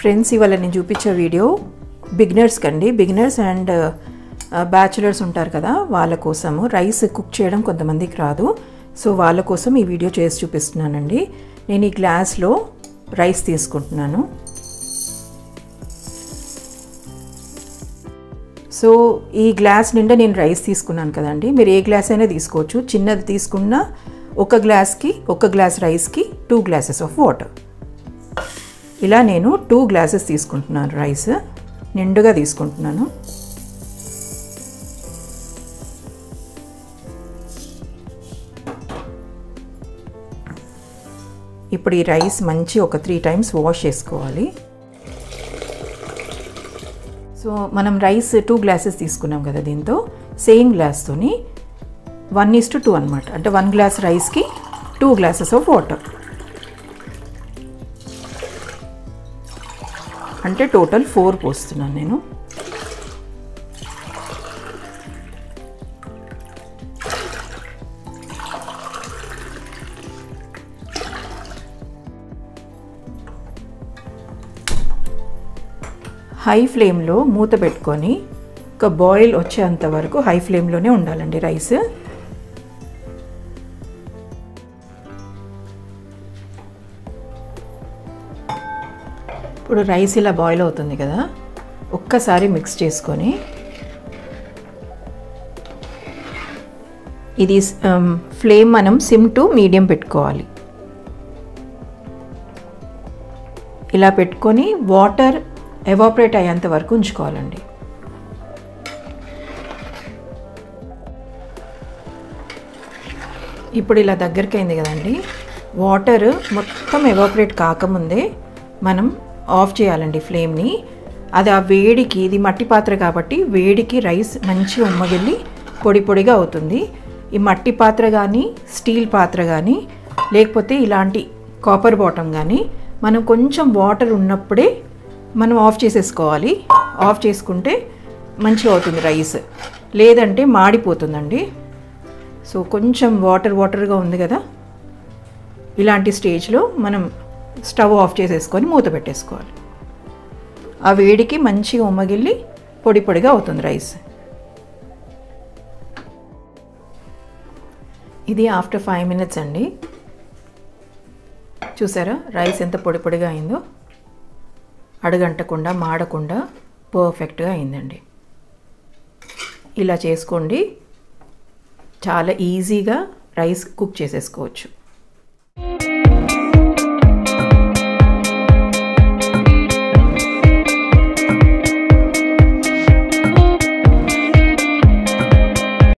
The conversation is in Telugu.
ఫ్రెండ్స్, ఇవాళ నేను చూపించే వీడియో బిగినర్స్ కండి. బిగినర్స్ అండ్ బ్యాచులర్స్ ఉంటారు కదా, వాళ్ళ కోసము. రైస్ కుక్ చేయడం కొంతమందికి రాదు, సో వాళ్ళ కోసం ఈ వీడియో చేసి చూపిస్తున్నానండి. నేను ఈ గ్లాస్లో రైస్ తీసుకుంటున్నాను. సో ఈ గ్లాస్ నిండా నేను రైస్ తీసుకున్నాను కదండి. మీరు ఏ గ్లాస్ అయినా తీసుకోవచ్చు. చిన్నది తీసుకున్నా ఒక గ్లాస్ రైస్కి 2 గ్లాసెస్ ఆఫ్ వాటర్. ఇలా నేను 2 గ్లాసెస్ తీసుకుంటున్నాను. రైస్ నిండుగా తీసుకుంటున్నాను. ఇప్పుడు ఈ రైస్ మంచి ఒక 3 టైమ్స్ వాష్ చేసుకోవాలి. సో మనం రైస్ 2 గ్లాసెస్ తీసుకున్నాం కదా, దీంతో సేమ్ గ్లాస్తోని 1:2 అనమాట. అంటే 1 గ్లాస్ రైస్కి 2 గ్లాసెస్ ఆఫ్ వాటర్, అంటే టోటల్ 4 పోస్తున్నాను నేను. హై ఫ్లేమ్లో మూత పెట్టుకొని ఒక బాయిల్ వచ్చేంత వరకు హై ఫ్లేమ్లోనే ఉండాలండి రైస్. ఇప్పుడు రైస్ ఇలా బాయిల్ అవుతుంది కదా, ఒక్కసారి మిక్స్ చేసుకొని ఇది ఫ్లేమ్ మనం సిమ్ టు మీడియం పెట్టుకోవాలి. ఇలా పెట్టుకొని వాటర్ ఎవాపరేట్ అయ్యేంత వరకు ఉంచుకోవాలండి. ఇప్పుడు ఇలా దగ్గరికి అయింది కదండి. వాటర్ మొత్తం ఎవాపరేట్ కాకముందే మనం ఆఫ్ చేయాలండి ఫ్లేమ్ని. అది ఆ వేడికి, ఇది మట్టి పాత్ర కాబట్టి వేడికి రైస్ మంచిగా ఉమ్మగిల్లి పొడి పొడిగా అవుతుంది. ఈ మట్టి పాత్ర కానీ, స్టీల్ పాత్ర కానీ, లేకపోతే ఇలాంటి కాపర్ బాటమ్ కానీ మనం కొంచెం వాటర్ ఉన్నప్పుడే మనం ఆఫ్ చేసేసుకోవాలి. ఆఫ్ చేసుకుంటే మంచిగా అవుతుంది రైస్, లేదంటే మాడిపోతుందండి. సో కొంచెం వాటర్గా ఉంది కదా, ఇలాంటి స్టేజ్లో మనం స్టవ్ ఆఫ్ చేసేసుకొని మూత పెట్టేసుకోవాలి. ఆ వేడికి మంచిగా ఉమ్మగిల్లి పొడి పొడిగా అవుతుంది రైస్. ఇది ఆఫ్టర్ 5 మినిట్స్ అండి. చూసారా రైస్ ఎంత పొడి పొడిగా అయిందో, అడుగంటకుండా మాడకుండా పర్ఫెక్ట్గా అయిందండి. ఇలా చేసుకోండి, చాలా ఈజీగా రైస్ కుక్ చేసేసుకోవచ్చు.